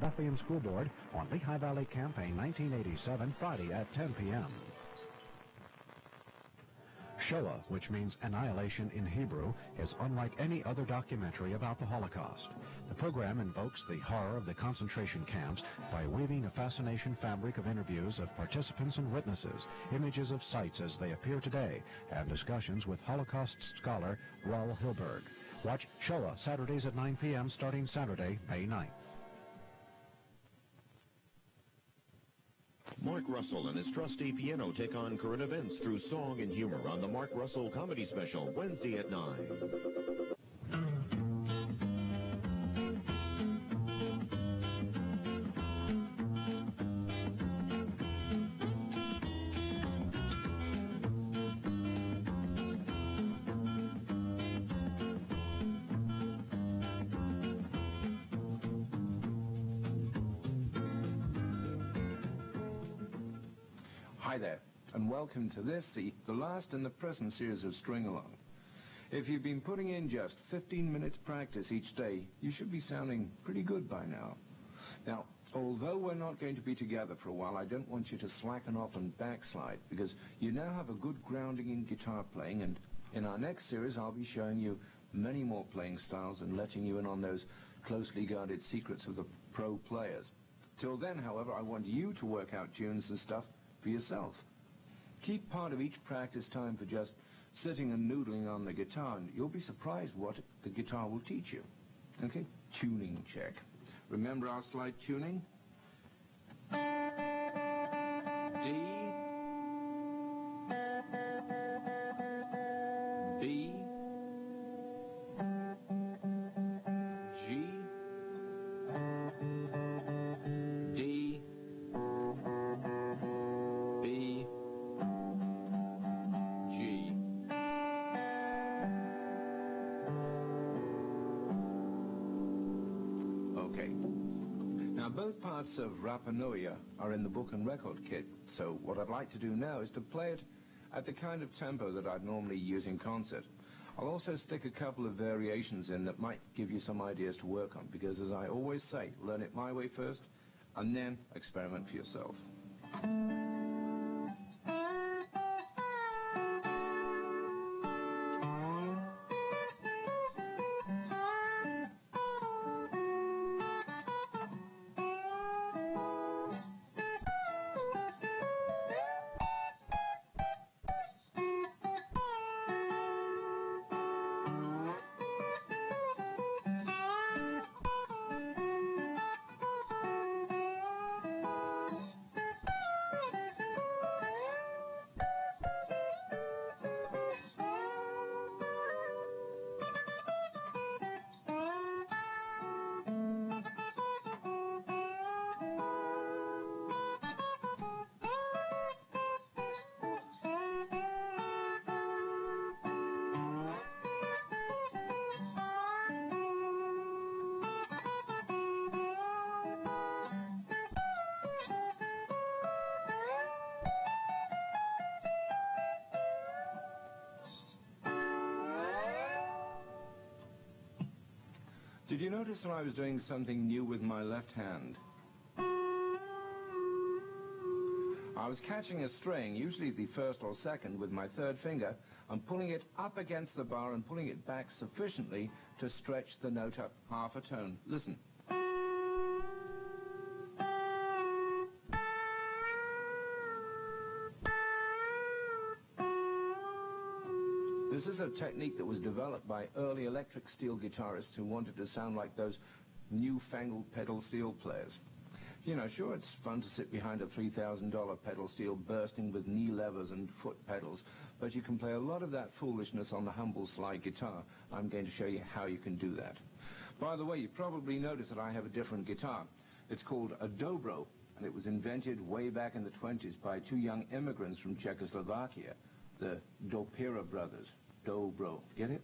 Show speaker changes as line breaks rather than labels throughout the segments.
Wesleyan School Board on Lehigh Valley Campaign 1987, Friday at 10 p.m. Shoah, which means annihilation in Hebrew, is unlike any other documentary about the Holocaust. The program invokes the horror of the concentration camps by weaving a fascination fabric of interviews of participants and witnesses, images of sites as they appear today, and discussions with Holocaust scholar Raul Hilberg. Watch Shoah Saturdays at 9 p.m. starting Saturday, May 9th.
Mark Russell and his trusty piano take on current events through song and humor on the Mark Russell Comedy Special, Wednesday at 9.
Hi there, and welcome to this, the last in the present series of String Along. If you've been putting in just 15 minutes practice each day, you should be sounding pretty good by now. Now, although we're not going to be together for a while, I don't want you to slacken off and backslide, because you now have a good grounding in guitar playing, and in our next series I'll be showing you many more playing styles and letting you in on those closely guarded secrets of the pro players. Till then, however, I want you to work out tunes and stuff for yourself. Keep part of each practice time for just sitting and noodling on the guitar, and you'll be surprised what the guitar will teach you. Okay? Tuning check. Remember our slight tuning? D, B, G, D, B, G. Okay. Now both parts of Rapa Nui are in the book and record kit, so what I'd like to do now is to play it at the kind of tempo that I'd normally use in concert. I'll also stick a couple of variations in that might give you some ideas to work on, because as I always say, learn it my way first, and then experiment for yourself. Did you notice that I was doing something new with my left hand? I was catching a string, usually the first or second, with my third finger, and pulling it up against the bar and pulling it back sufficiently to stretch the note up half a tone. Listen. This is a technique that was developed by early electric steel guitarists who wanted to sound like those newfangled pedal steel players. You know, sure, it's fun to sit behind a $3,000 pedal steel bursting with knee levers and foot pedals, but you can play a lot of that foolishness on the humble slide guitar. I'm going to show you how you can do that. By the way, you probably noticed that I have a different guitar. It's called a dobro, and it was invented way back in the 20s by two young immigrants from Czechoslovakia, the Dopera brothers. Dobro, get it?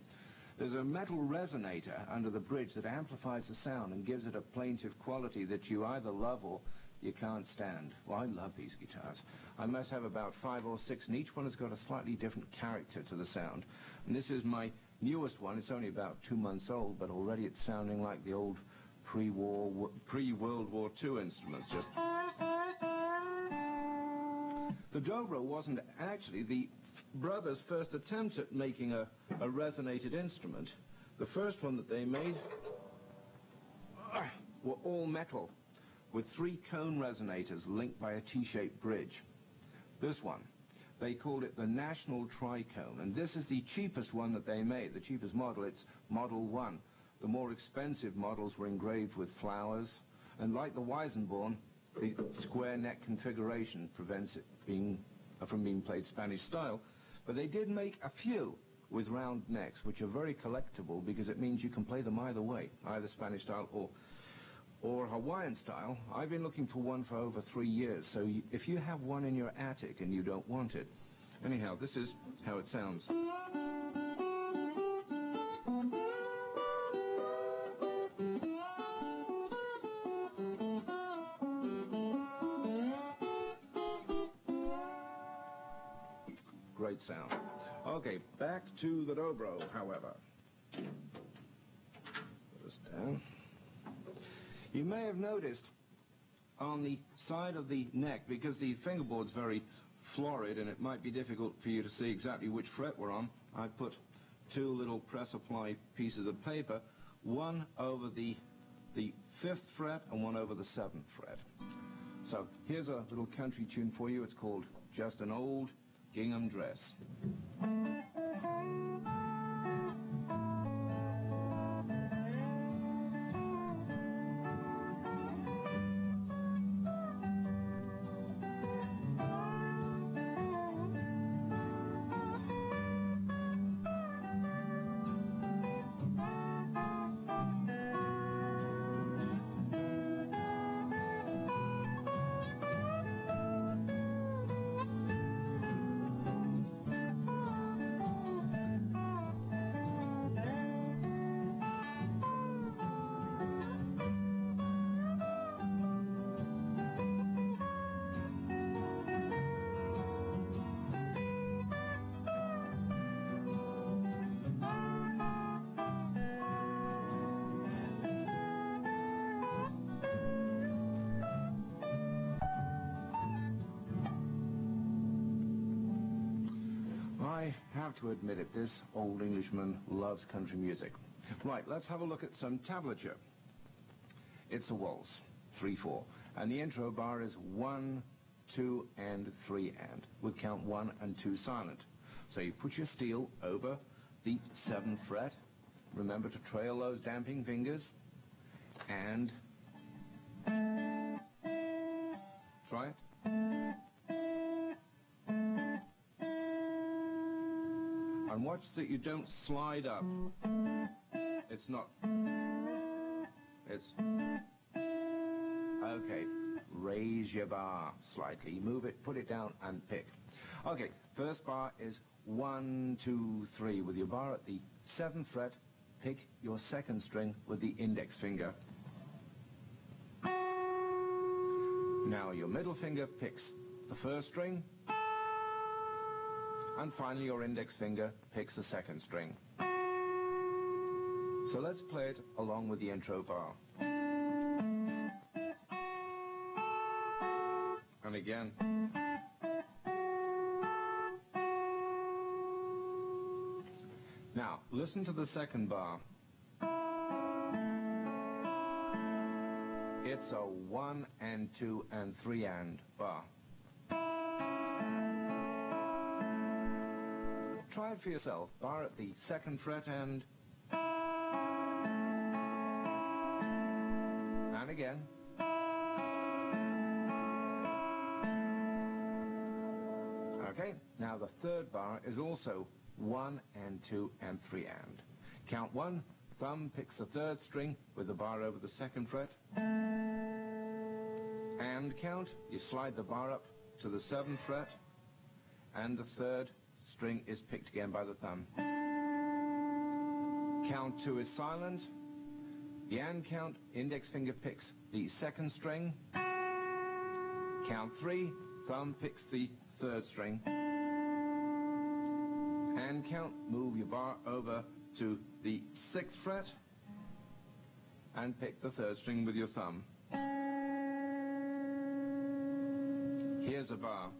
There's a metal resonator under the bridge that amplifies the sound and gives it a plaintive quality that you either love or you can't stand. Well, I love these guitars. I must have about 5 or 6, and each one has got a slightly different character to the sound. And this is my newest one. It's only about 2 months old, but already it's sounding like the old pre-World War II instruments. Just the dobro wasn't actually the brothers' first attempt at making a resonated instrument. The first one that they made were all metal, with 3 cone resonators linked by a T-shaped bridge. This one, they called it the National Tricone, and this is the cheapest one that they made, the cheapest model. It's Model 1. The more expensive models were engraved with flowers, and like the Weizenborn, the square neck configuration prevents it from being played Spanish style. But they did make a few with round necks, which are very collectible because it means you can play them either way, either Spanish style or Hawaiian style. I've been looking for one for over 3 years, so if you have one in your attic and you don't want it, anyhow, this is how it sounds. Great sound. Okay, back to the dobro, however. Put this down. You may have noticed on the side of the neck, because the fingerboard's very florid and it might be difficult for you to see exactly which fret we're on, I put 2 little press-apply pieces of paper, one over the 5th fret and one over the 7th fret. So here's a little country tune for you. It's called Just an Old Gingham Dress. I have to admit it, this old Englishman loves country music. Right, let's have a look at some tablature. It's a waltz, 3/4, and the intro bar is 1, 2, and 3 and, with count 1 and 2 silent. So you put your steel over the 7th fret. Remember to trail those damping fingers, and try it. And watch that you don't slide up. It's not. It's. Okay. Raise your bar slightly. Move it, put it down, and pick. Okay. First bar is 1, 2, 3. With your bar at the 7th fret, pick your 2nd string with the index finger. Now your middle finger picks the 1st string. And finally, your index finger picks the 2nd string. So let's play it along with the intro bar. And again. Now, listen to the 2nd bar. It's a 1 and 2 and 3 and bar. Try it for yourself. Bar at the 2nd fret and again. Okay, now the 3rd bar is also 1 and 2 and 3 and. Count 1, thumb picks the 3rd string with the bar over the 2nd fret. And count, you slide the bar up to the 7th fret, and the 3rd string is picked again by the thumb. Count 2 is silent. The and count, index finger picks the 2nd string. Count 3, thumb picks the 3rd string. And count, move your bar over to the 6th fret. and pick the third string with your thumb. Here's a bar.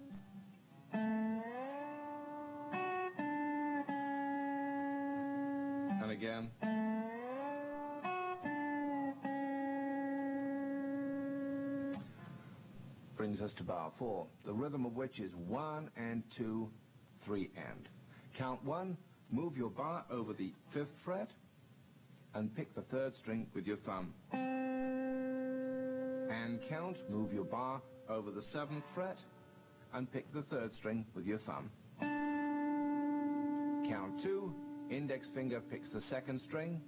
And again. Brings us to bar 4, the rhythm of which is 1 and 2, 3 and. Count 1, move your bar over the 5th fret and pick the third string with your thumb. And count, move your bar over the 7th fret and pick the third string with your thumb. Count 2, index finger picks the 2nd string.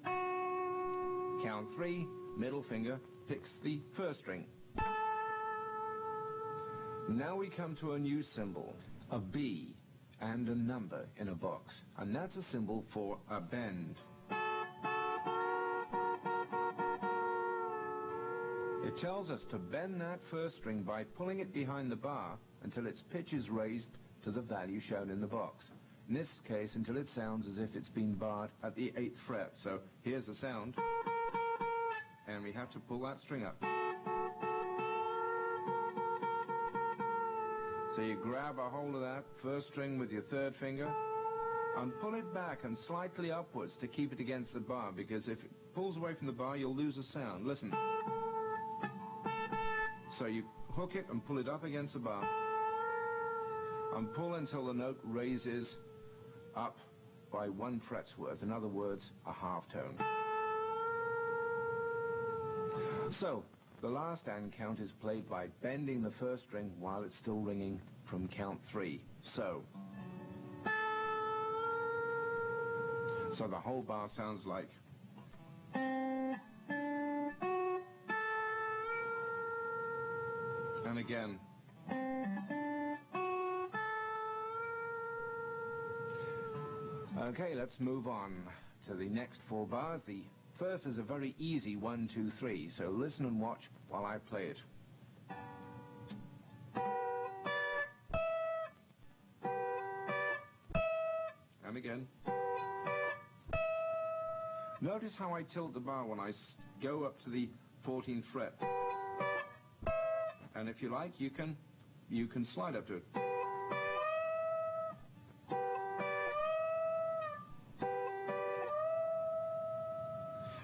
Count 3, middle finger picks the 1st string. Now we come to a new symbol, a B and a number in a box, and that's a symbol for a bend. It tells us to bend that 1st string by pulling it behind the bar until its pitch is raised to the value shown in the box. In this case, until it sounds as if it's been barred at the 8th fret. So here's the sound, and we have to pull that string up. So you grab a hold of that 1st string with your 3rd finger and pull it back and slightly upwards to keep it against the bar, because if it pulls away from the bar, you'll lose a sound. Listen. So you hook it and pull it up against the bar and pull until the note raises up by 1 fret's worth. In other words, a half tone. So the last and count is played by bending the 1st string while it's still ringing from count 3. So the whole bar sounds like. And again. Okay, let's move on to the next 4 bars. The first is a very easy 1, 2, 3, so listen and watch while I play it. And again. Notice how I tilt the bar when I go up to the 14th fret. And if you like, you can slide up to it.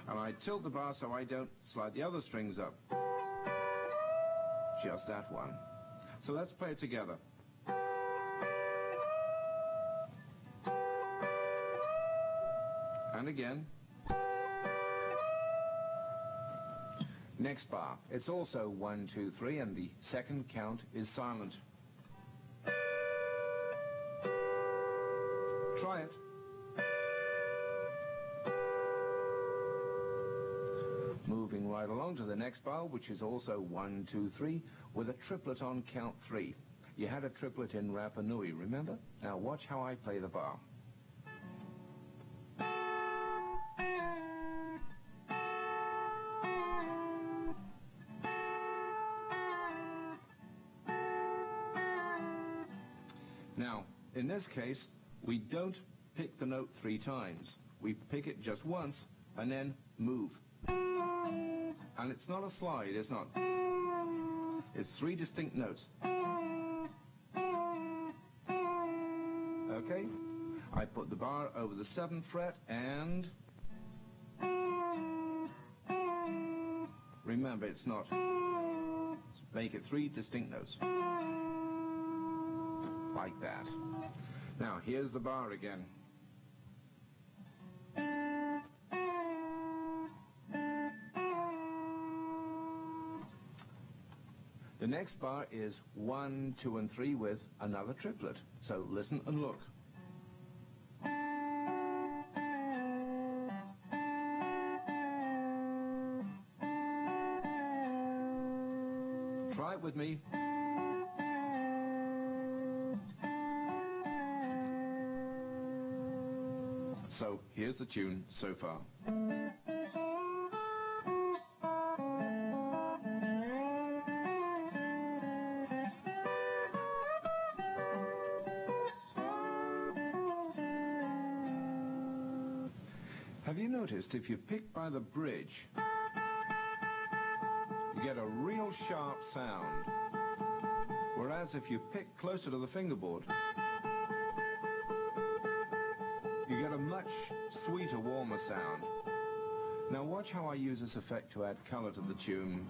And I tilt the bar so I don't slide the other strings up. Just that one. So let's play it together. And again. Next bar, it's also 1, 2, 3, and the 2nd count is silent. Try it. Moving right along to the next bar, which is also 1, 2, 3, with a triplet on count 3. You had a triplet in Rapa Nui, remember? Now watch how I play the bar. Now, in this case, we don't pick the note 3 times. We pick it just once and then move. And it's not a slide, it's not. It's 3 distinct notes. Okay? I put the bar over the 7th fret and... Remember, it's not. Let's make it 3 distinct notes. Like that. Now, here's the bar again. The next bar is 1, 2, and 3 with another triplet. So listen and look. Try it with me. So here's the tune so far. Have you noticed if you pick by the bridge, you get a real sharp sound. Whereas if you pick closer to the fingerboard, you get a much sweeter, warmer sound. Now watch how I use this effect to add color to the tune.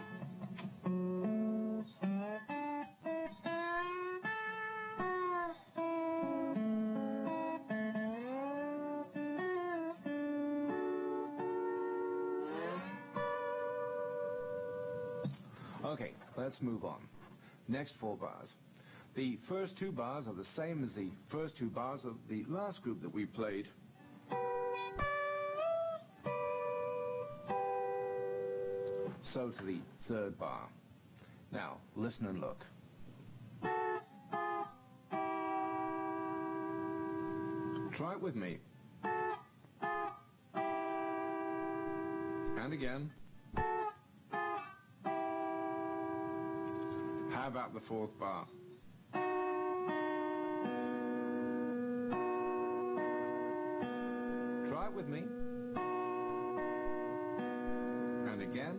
Okay, let's move on. Next 4 bars. The first 2 bars are the same as the first 2 bars of the last group that we played. So to the 3rd bar. Now, listen and look. Try it with me. And again. How about the 4th bar? Try it with me. And again.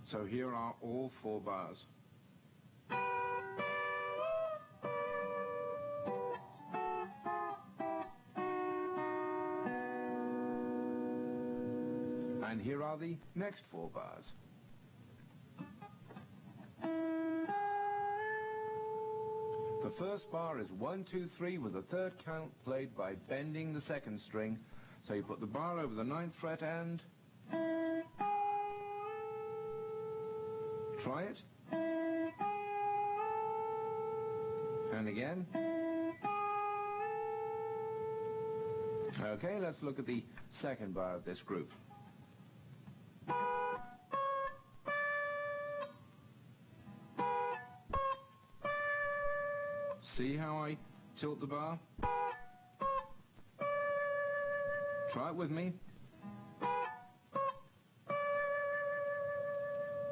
So here are all 4 bars. And here are the next 4 bars. The first bar is 1, 2, 3 with the 3rd count played by bending the 2nd string. So you put the bar over the 9th fret and try it. And again. Okay, let's look at the 2nd bar of this group. See how I tilt the bar? Try it with me.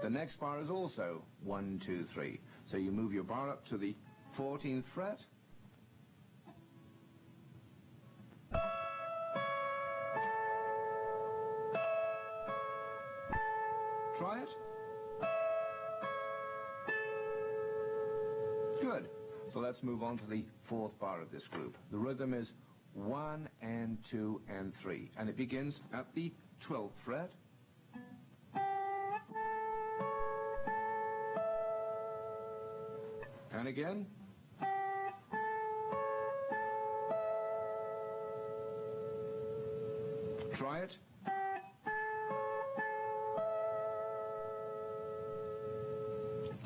The next bar is also 1, 2, 3. So you move your bar up to the 14th fret. Try it. Good. So let's move on to the 4th bar of this group. The rhythm is 1 and 2 and 3. And it begins at the 12th fret. And again. Try it.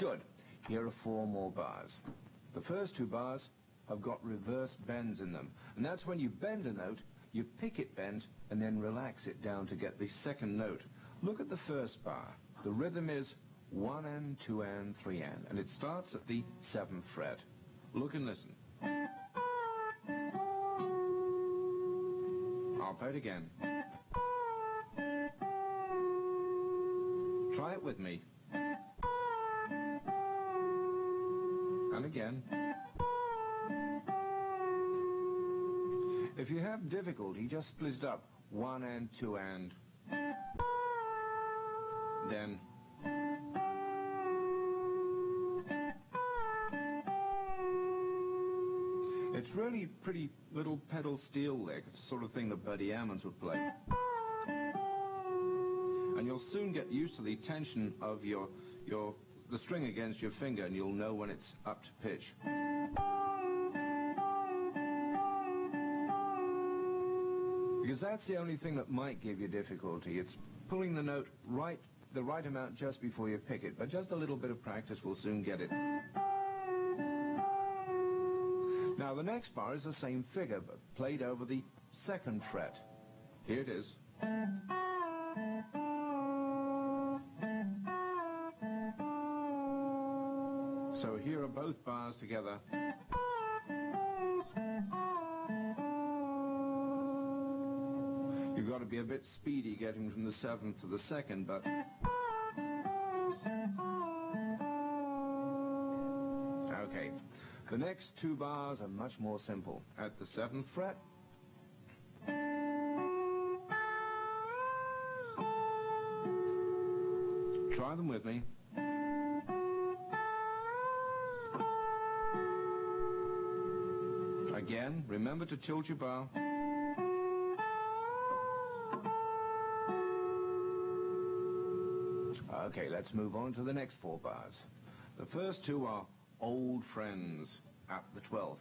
Good. Here are 4 more bars. The first 2 bars have got reverse bends in them. And that's when you bend a note, you pick it bent, and then relax it down to get the 2nd note. Look at the first bar. The rhythm is 1 and 2 and 3 and it starts at the 7th fret. Look and listen. I'll play it again. Try it with me. And again. If you have difficulty, just split it up. 1 and 2 and. Then. It's really pretty little pedal steel lick. It's the sort of thing that Buddy Ammons would play. And you'll soon get used to the tension of the string against your finger, and you'll know when it's up to pitch. Because that's the only thing that might give you difficulty. It's pulling the note the right amount just before you pick it. But just a little bit of practice will soon get it. Now the next bar is the same figure, but played over the 2nd fret. Here it is. So here are both bars together. You've got to be a bit speedy getting from the 7th to the 2nd, but... Okay. The next 2 bars are much more simple. At the 7th fret... Try them with me. Again, remember to tilt your bow. Okay, let's move on to the next 4 bars. The first 2 are old friends at the 12th.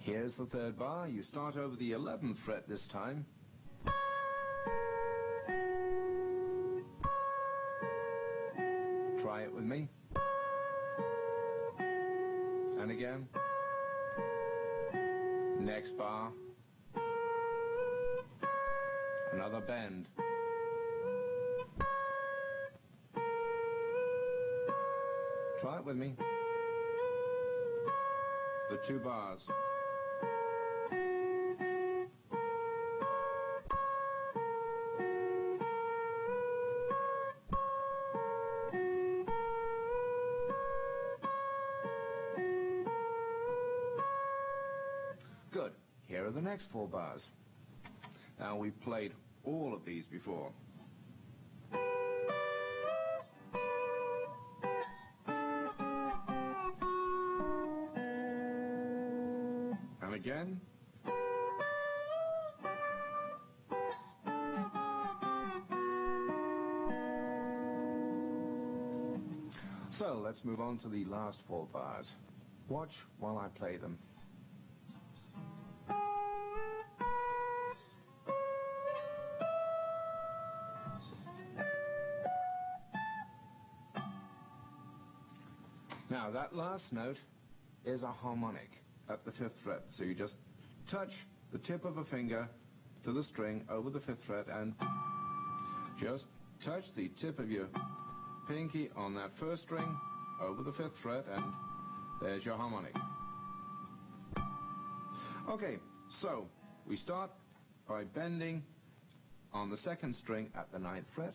Here's the 3rd bar. You start over the 11th fret this time. Try it with me. And again. Next bar. Another bend. Try it with me. The 2 bars. Good. Here are the next 4 bars. Now, we've played all of these before. And again. So, let's move on to the last 4 bars. Watch while I play them. Now, that last note is a harmonic at the 5th fret. So you just touch the tip of a finger to the string over the 5th fret and just touch the tip of your pinky on that first string over the 5th fret, and there's your harmonic. Okay, so we start by bending on the 2nd string at the 9th fret.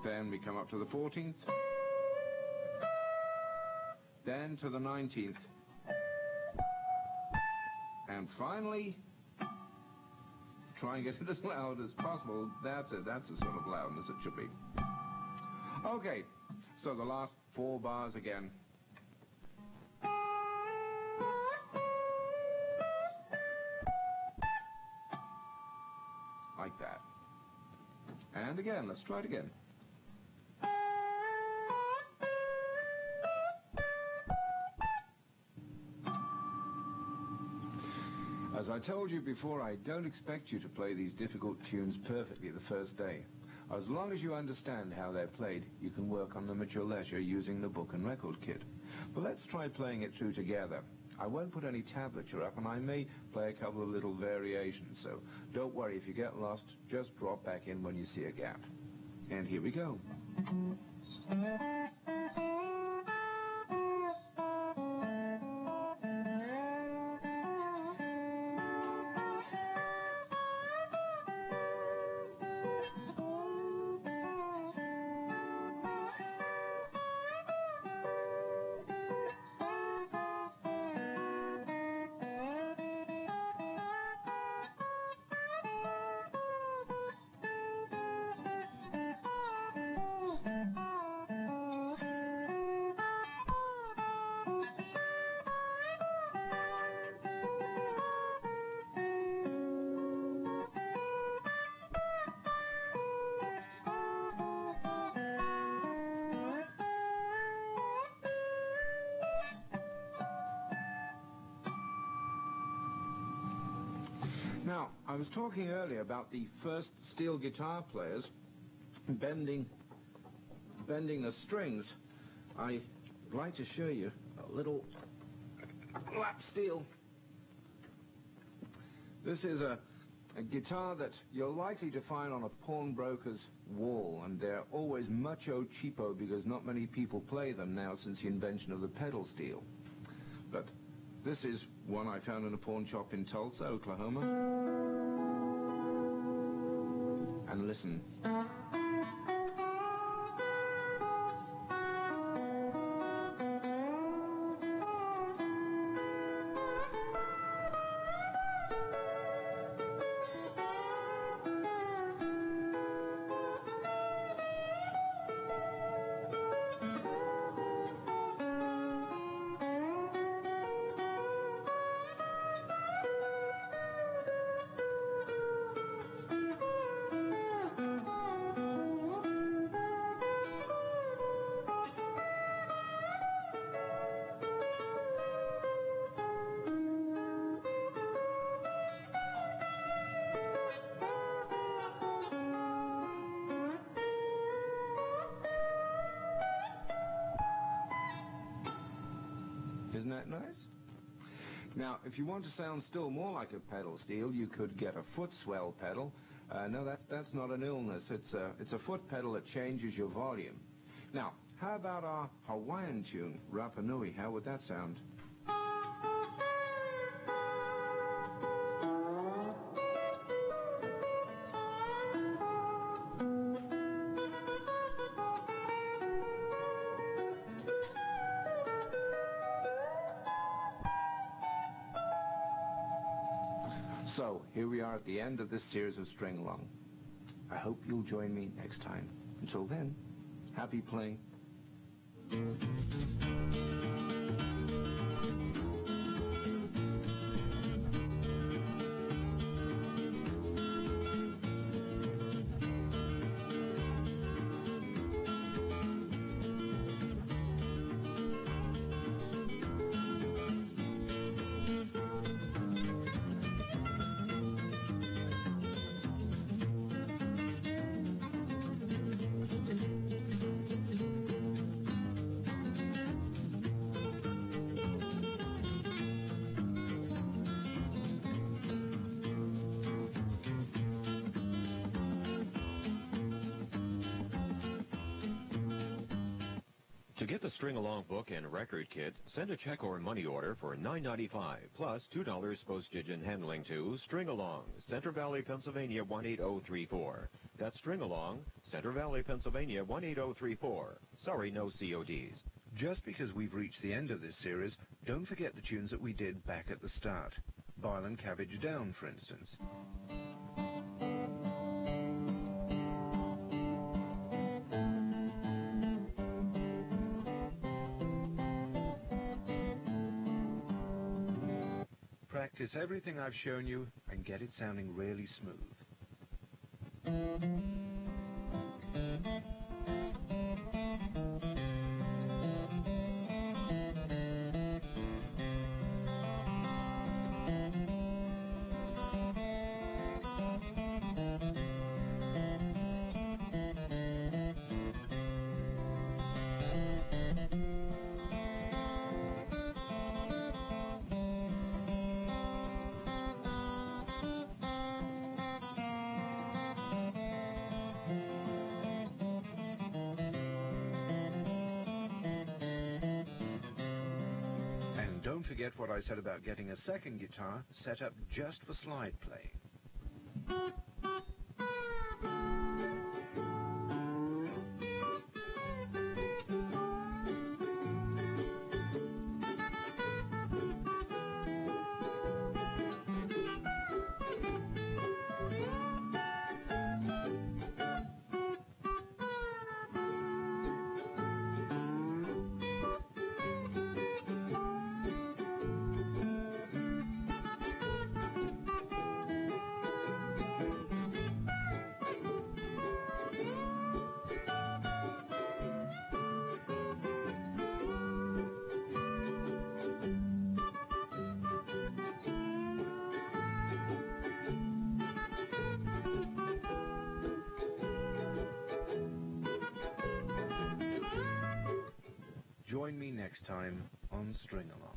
Then we come up to the 14th, then to the 19th, and finally, try and get it as loud as possible. That's it, that's the sort of loudness it should be. Okay, so the last 4 bars again. Like that. And again, let's try it again. As I told you before, I don't expect you to play these difficult tunes perfectly the first day. As long as you understand how they're played, you can work on them at your leisure using the book and record kit. But let's try playing it through together. I won't put any tablature up, and I may play a couple of little variations, so don't worry if you get lost, just drop back in when you see a gap. And here we go. Now, I was talking earlier about the first steel guitar players bending the strings. I'd like to show you a little lap steel. This is a guitar that you're likely to find on a pawnbroker's wall, and they're always mucho cheapo because not many people play them now since the invention of the pedal steel. But this is one I found in a pawn shop in Tulsa, Oklahoma. And listen. that nice? Now, if you want to sound still more like a pedal steel, you could get a foot swell pedal. No, that's not an illness. It's a foot pedal that changes your volume. Now, how about our Hawaiian tune, Rapa Nui? How would that sound? So, here we are at the end of this series of String Along. I hope you'll join me next time. Until then, happy playing.
To get the String Along book and record kit, send a check or money order for $9.95 plus $2 postage and handling to String Along, Center Valley, Pennsylvania 18034. That's String Along, Center Valley, Pennsylvania 18034. Sorry, no CODs.
Just because we've reached the end of this series, don't forget the tunes that we did back at the start. Bile and Cabbage Down, for instance. Practice everything I've shown you and get it sounding really smooth. Don't forget what I said about getting a second guitar set up just for slide playing. Join me next time on String Along.